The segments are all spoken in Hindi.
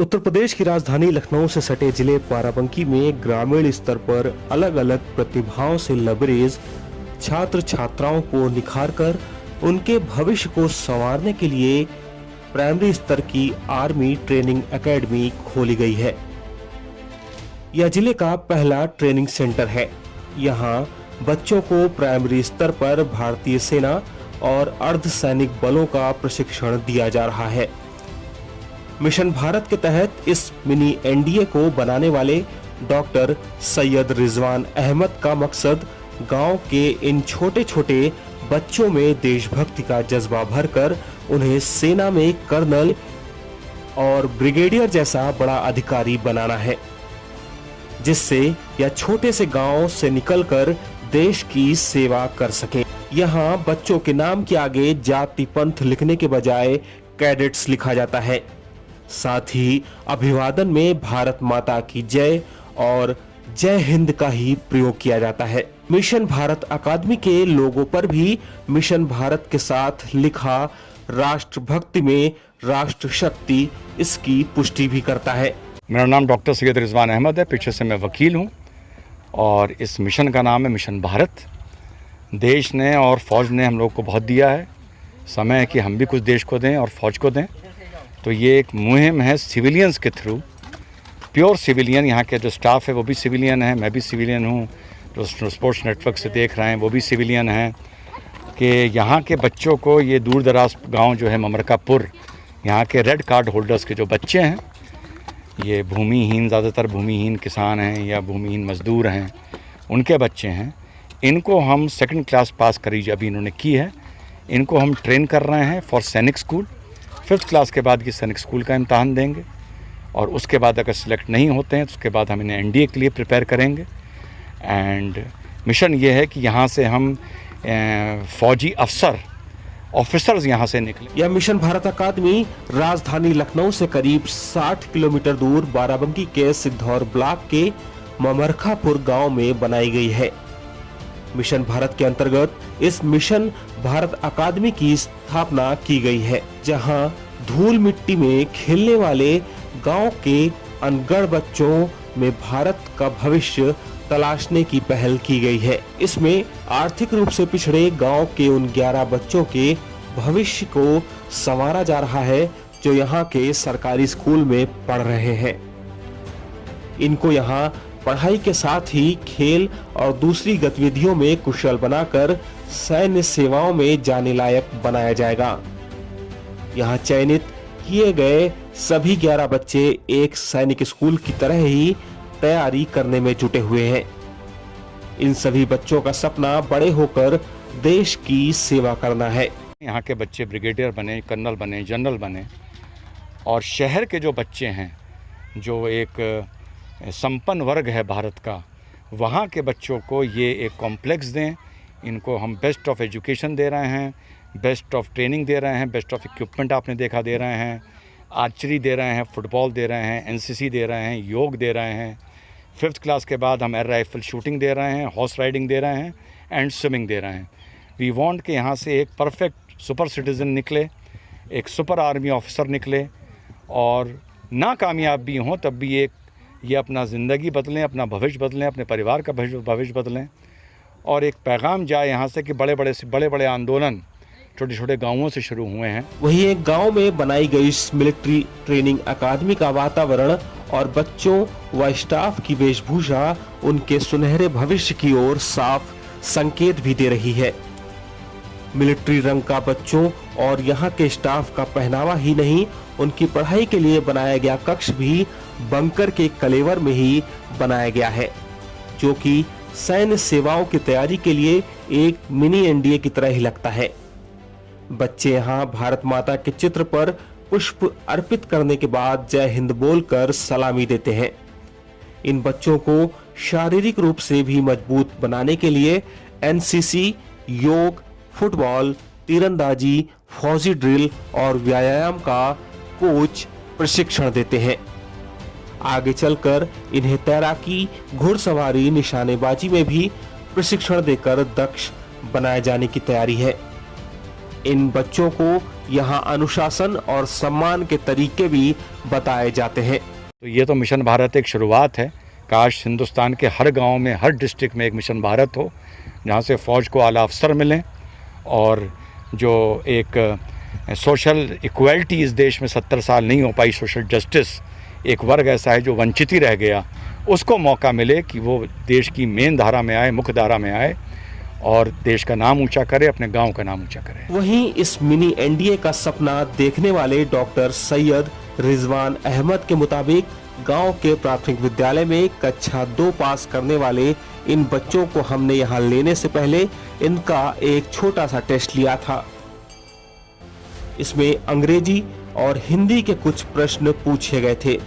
उत्तर प्रदेश की राजधानी लखनऊ से सटे जिले बाराबंकी में ग्रामीण स्तर पर अलग अलग प्रतिभाओं से लबरेज छात्र छात्राओं को निखारकर उनके भविष्य को संवारने के लिए प्राइमरी स्तर की आर्मी ट्रेनिंग एकेडमी खोली गई है। यह जिले का पहला ट्रेनिंग सेंटर है। यहाँ बच्चों को प्राइमरी स्तर पर भारतीय सेना और अर्धसैनिक बलों का प्रशिक्षण दिया जा रहा है। मिशन भारत के तहत इस मिनी एनडीए को बनाने वाले डॉक्टर सैयद रिजवान अहमद का मकसद गांव के इन छोटे छोटे बच्चों में देशभक्ति का जज्बा भरकर उन्हें सेना में कर्नल और ब्रिगेडियर जैसा बड़ा अधिकारी बनाना है, जिससे यह छोटे से गांव से निकलकर देश की सेवा कर सके। यहाँ बच्चों के नाम के आगे जाति पंथ लिखने के बजाय कैडेट्स लिखा जाता है। साथ ही अभिवादन में भारत माता की जय और जय हिंद का ही प्रयोग किया जाता है। मिशन भारत अकादमी के लोगों पर भी मिशन भारत के साथ लिखा राष्ट्रभक्ति में राष्ट्र शक्ति इसकी पुष्टि भी करता है। मेरा नाम डॉक्टर सैयद रिजवान अहमद है। पीछे से मैं वकील हूँ और इस मिशन का नाम है मिशन भारत। देश ने और फौज ने हम लोग को बहुत दिया है। समय है कि हम भी कुछ देश को दें और फौज को दें। तो ये एक मुहिम है सिविलियंस के थ्रू, प्योर सिविलियन। यहाँ के जो स्टाफ है वो भी सिविलियन है, मैं भी सिविलियन हूँ। जो स्पोर्ट्स नेटवर्क से देख रहे हैं वो भी सिविलियन हैं। कि यहाँ के बच्चों को ये दूर दराज गाँव जो है ममरकापुर, यहाँ के रेड कार्ड होल्डर्स के जो बच्चे हैं, ये भूमिहीन, ज़्यादातर भूमिहीन किसान हैं या भूमिहीन मजदूर हैं, उनके बच्चे हैं। इनको हम सेकंड क्लास पास करी अभी इन्होंने की है। इनको हम ट्रेन कर रहे हैं फॉर सैनिक स्कूल। 5th क्लास के बाद ये सैनिक स्कूल का इम्तहान देंगे और उसके बाद अगर सिलेक्ट नहीं होते हैं तो उसके बाद हम इन्हें एनडीए के लिए प्रिपेयर करेंगे। एंड मिशन ये है कि यहाँ से हम फौजी ऑफिसर्स यहाँ से निकले। यह मिशन भारत अकादमी राजधानी लखनऊ से करीब 60 किलोमीटर दूर बाराबंकी के सिद्धौर ब्लॉक के ममरखापुर गांव में बनाई गई है। मिशन भारत के अंतर्गत इस मिशन भारत अकादमी की स्थापना की गई है, जहां धूल मिट्टी में खेलने वाले गांव के अनगढ़ बच्चों में भारत का भविष्य तलाशने की पहल की गई है। इसमें आर्थिक रूप से पिछड़े गांव के उन 11 बच्चों के भविष्य को संवारा जा रहा है जो यहाँ के सरकारी स्कूल में पढ़ रहे हैं। इनको यहाँ पढ़ाई के साथ ही खेल और दूसरी गतिविधियों में कुशल बनाकर सैन्य सेवाओं में जाने लायक बनाया जाएगा। यहाँ चयनित किए गए सभी 11 बच्चे एक सैनिक स्कूल की तरह ही तैयारी करने में जुटे हुए हैं। इन सभी बच्चों का सपना बड़े होकर देश की सेवा करना है। यहाँ के बच्चे ब्रिगेडियर बने, कर्नल बने, जनरल बने। और शहर के जो बच्चे हैं, जो एक संपन्न वर्ग है भारत का, वहाँ के बच्चों को ये एक कॉम्प्लेक्स दें। इनको हम बेस्ट ऑफ एजुकेशन दे रहे हैं, बेस्ट ऑफ ट्रेनिंग दे रहे हैं, बेस्ट ऑफ इक्विपमेंट आपने देखा दे रहे हैं, आर्चरी दे रहे हैं, फुटबॉल दे रहे हैं, एनसीसी दे रहे हैं, योग दे रहे हैं। 5th क्लास के बाद हम एयर राइफल शूटिंग दे रहे हैं, हॉर्स राइडिंग दे रहे हैं एंड स्विमिंग दे रहे हैं। वी वांट कि यहाँ से एक परफेक्ट सुपर सिटीज़न निकले, एक सुपर आर्मी ऑफिसर निकले और नाकामयाब भी हों तब भी ये अपना ज़िंदगी बदलें, अपना भविष्य बदलें, अपने परिवार का भविष्य बदलें। और एक पैगाम जाए यहाँ से कि बड़े बड़े आंदोलन छोटे छोटे गांवों से शुरू हुए हैं। वहीं एक गांव में बनाई गई इस मिलिट्री ट्रेनिंग अकादमी का वातावरण और बच्चों व स्टाफ की वेशभूषा उनके सुनहरे भविष्य की ओर साफ संकेत भी दे रही है। मिलिट्री रंग का बच्चों और यहाँ के स्टाफ का पहनावा ही नहीं, उनकी पढ़ाई के लिए बनाया गया कक्ष भी बंकर के कलेवर में ही बनाया गया है, जो कि सैन्य सेवाओं की तैयारी के लिए एक मिनी एनडीए की तरह ही लगता है। बच्चे यहाँ भारत माता के चित्र पर पुष्प अर्पित करने के बाद जय हिंद बोलकर सलामी देते हैं। इन बच्चों को शारीरिक रूप से भी मजबूत बनाने के लिए एनसीसी, योग, फुटबॉल, तीरंदाजी, फौजी ड्रिल और व्यायाम का कोच प्रशिक्षण देते हैं। आगे चलकर इन्हें तैराकी, घुड़सवारी, निशानेबाजी में भी प्रशिक्षण देकर दक्ष बनाए जाने की तैयारी है। इन बच्चों को यहाँ अनुशासन और सम्मान के तरीके भी बताए जाते हैं। तो ये तो मिशन भारत एक शुरुआत है। काश हिंदुस्तान के हर गांव में, हर डिस्ट्रिक्ट में एक मिशन भारत हो, जहां से फ़ौज को आला अफसर मिलें और जो एक सोशल इक्वलिटी इस देश में 70 साल नहीं हो पाई, सोशल जस्टिस, एक वर्ग ऐसा है जो वंचित ही रह गया, उसको मौका मिले कि वो देश की मेन धारा में आए, मुख्य धारा में आए और देश का नाम ऊंचा करे, अपने गांव का नाम ऊंचा करे। वहीं इस मिनी एनडीए का सपना देखने वाले डॉक्टर सैयद रिजवान अहमद के मुताबिक गांव के प्राथमिक विद्यालय में कक्षा 2 पास करने वाले इन बच्चों को हमने यहां लेने से पहले इनका एक छोटा सा टेस्ट लिया था। इसमें अंग्रेजी और हिंदी के कुछ प्रश्न पूछे गए थे।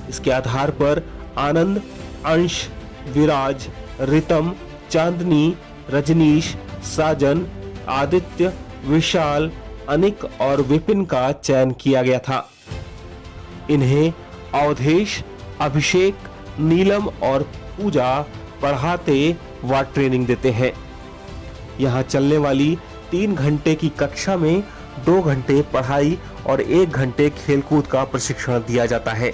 इसके आधार पर आनंद, अंश, विराज, रितम, चांदनी, रजनीश, साजन, आदित्य, विशाल, अनिक और विपिन का चयन किया गया था। इन्हें अवधेश, अभिषेक, नीलम और पूजा पढ़ाते व ट्रेनिंग देते हैं। यहाँ चलने वाली 3 घंटे की कक्षा में 2 घंटे पढ़ाई और 1 घंटे खेलकूद का प्रशिक्षण दिया जाता है।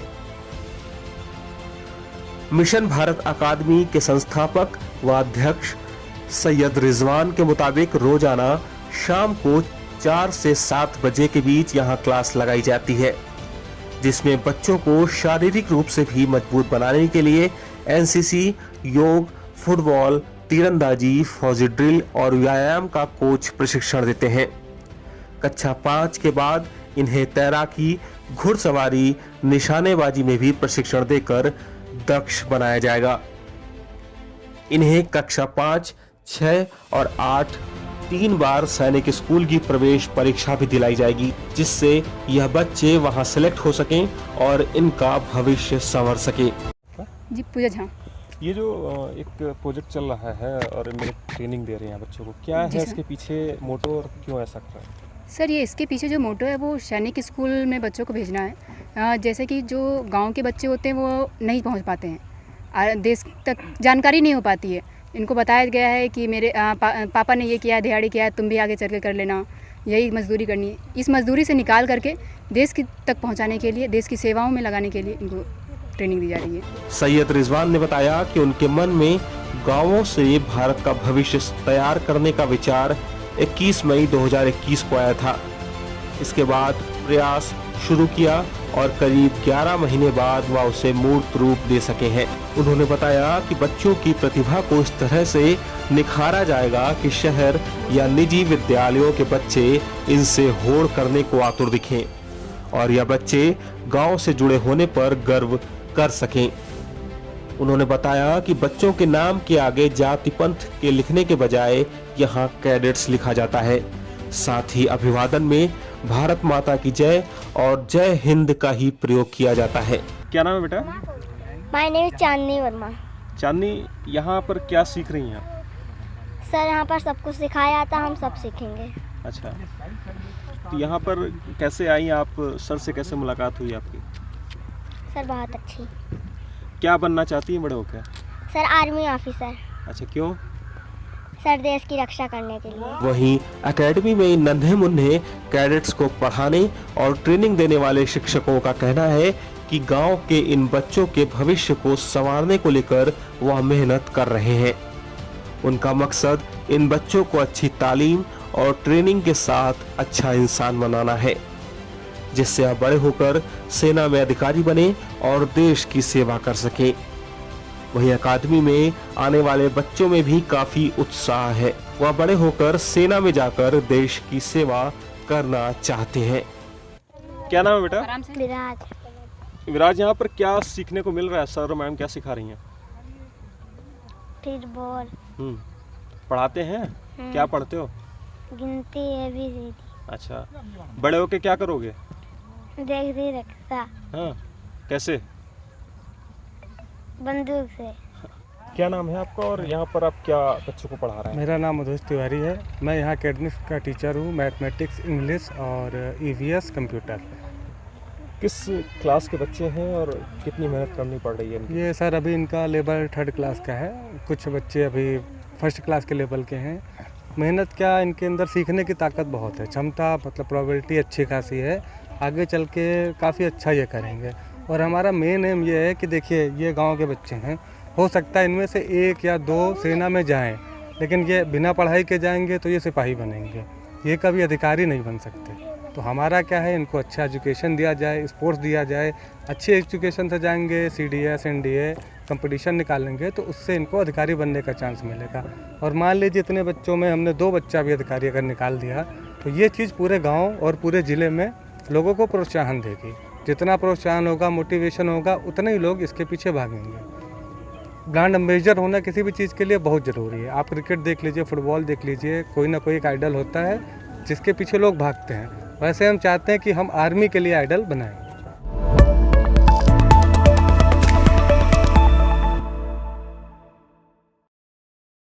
मिशन भारत अकादमी के संस्थापक व अध्यक्ष सैयद रिजवान के मुताबिक रोजाना शाम को 4 से 7 बजे के बीच यहाँ क्लास लगाई जाती है, जिसमें बच्चों को शारीरिक रूप से भी मजबूत बनाने के लिए एनसीसी, योग, फुटबॉल, तीरंदाजी, फौजी ड्रिल और व्यायाम का कोच प्रशिक्षण देते हैं। कक्षा 5 के बाद इन्हें तैराकी, घुड़सवारी, निशानेबाजी में भी प्रशिक्षण देकर दक्ष बनाया जाएगा। इन्हें कक्षा 5, 6 और 8 3 बार सैनिक स्कूल की प्रवेश परीक्षा भी दिलाई जाएगी, जिससे यह बच्चे वहां सेलेक्ट हो सकें और इनका भविष्य संवर सके। जी पूजा झा। ये जो एक प्रोजेक्ट चल रहा है और मेरे ट्रेनिंग दे रहे हैं बच्चों को, क्या है इसके पीछे मोटो और क्यों ऐसा कर रहे हैं? सर ये इसके पीछे जो मोटो है वो सैनिक स्कूल में बच्चों को भेजना है। जैसे कि जो गांव के बच्चे होते हैं वो नहीं पहुंच पाते हैं, देश तक जानकारी नहीं हो पाती है। इनको बताया गया है कि मेरे पापा ने ये किया है, दिहाड़ी किया है, तुम भी आगे चल के कर लेना, यही मजदूरी करनी है। इस मजदूरी से निकाल करके देश की तक पहुँचाने के लिए, देश की सेवाओं में लगाने के लिए इनको ट्रेनिंग दी जा रही है। सैयद रिजवान ने बताया कि उनके मन में गांवों से भारत का भविष्य तैयार करने का विचार 21 मई 2021 को आया था। इसके बाद प्रयास शुरू किया और करीब 11 महीने बाद वह उसे मूर्त रूप दे सके हैं। उन्होंने बताया कि बच्चों की प्रतिभा को इस तरह से निखारा जाएगा कि शहर या निजी विद्यालयों के बच्चे इनसे होड़ करने को आतुर दिखें और यह बच्चे गांव से जुड़े होने पर गर्व कर सकें। उन्होंने बताया कि बच्चों के नाम के आगे जाति पंथ के लिखने के बजाय यहाँ कैडेट्स लिखा जाता है। साथ ही अभिवादन में भारत माता की जय और जय हिंद का ही प्रयोग किया जाता है। क्या नाम है बेटा? माय नेम इज चांदनी वर्मा। चांदनी, यहाँ पर क्या सीख रही हैं आप? सर यहाँ पर सब कुछ सिखाया जाता, हम सब सीखेंगे। अच्छा, तो यहाँ पर कैसे आई आप? सर से कैसे मुलाकात हुई आपकी? सर बहुत अच्छी। क्या बनना चाहती हैं बड़े होकर? Sir army officer. अच्छा, क्यों? सर देश की रक्षा करने के लिए। वहीं एकेडमी में नन्हे मुन्ने कैडेट्स को पढ़ाने और ट्रेनिंग देने वाले शिक्षकों का कहना है कि गांव के इन बच्चों के भविष्य को संवारने को लेकर वह मेहनत कर रहे हैं। उनका मकसद इन बच्चों को अच्छी तालीम और ट्रेनिंग के साथ अच्छा इंसान बनाना है, जिससे वह बड़े होकर सेना में अधिकारी बने और देश की सेवा कर सके। वहीं अकादमी में आने वाले बच्चों में भी काफी उत्साह है। वह बड़े होकर सेना में जाकर देश की सेवा करना चाहते हैं। क्या नाम है बेटा? आराम से। विराज। विराज, यहाँ पर क्या सीखने को मिल रहा है? सर और मैम क्या सिखा रही हैं? फुटबॉल। पढ़ाते हैं? क्या पढ़ते हो? गिनती ABCD। अच्छा, बड़े होके क्या करोगे? देखती रखता। हाँ, कैसे? बंदूक से। क्या नाम है आपका और यहाँ पर आप क्या बच्चों को पढ़ा रहे हैं? मेरा नाम अवधेश तिवारी है। मैं यहाँ अकेडमिक का टीचर हूँ, मैथमेटिक्स, इंग्लिश और EVS कंप्यूटर। किस क्लास के बच्चे हैं और कितनी मेहनत करनी पड़ रही है इनकी? ये सर अभी इनका लेवल 3rd क्लास का है। कुछ बच्चे अभी 1st क्लास के लेवल के हैं मेहनत क्या, इनके अंदर सीखने की ताकत बहुत है, क्षमता मतलब प्रोबेबिलिटी अच्छी खासी है, आगे चल के काफ़ी अच्छा ये करेंगे। और हमारा मेन एम ये है कि देखिए ये गांव के बच्चे हैं, हो सकता है इनमें से 1 या 2 सेना में जाएं, लेकिन ये बिना पढ़ाई के जाएंगे तो ये सिपाही बनेंगे, ये कभी अधिकारी नहीं बन सकते। तो हमारा क्या है, इनको अच्छा एजुकेशन दिया जाए, स्पोर्ट्स दिया जाए, अच्छी एजुकेशन से जाएंगे, CDS NDA कंपटीशन निकालेंगे तो उससे इनको अधिकारी बनने का चांस मिलेगा। और मान लीजिए इतने बच्चों में हमने 2 बच्चा भी अधिकारी अगर निकाल दिया तो ये चीज़ पूरे गांव और पूरे ज़िले में लोगों को प्रोत्साहन देगी। जितना प्रोत्साहन होगा, मोटिवेशन होगा, उतने ही लोग इसके पीछे भागेंगे। ब्रांड एम्बेसडर होना किसी भी चीज़ के लिए बहुत ज़रूरी है। आप क्रिकेट देख लीजिए, फुटबॉल देख लीजिए, कोई ना कोई एक आइडल होता है जिसके पीछे लोग भागते हैं। वैसे हम चाहते हैं कि हम आर्मी के लिए आइडल बनाएं।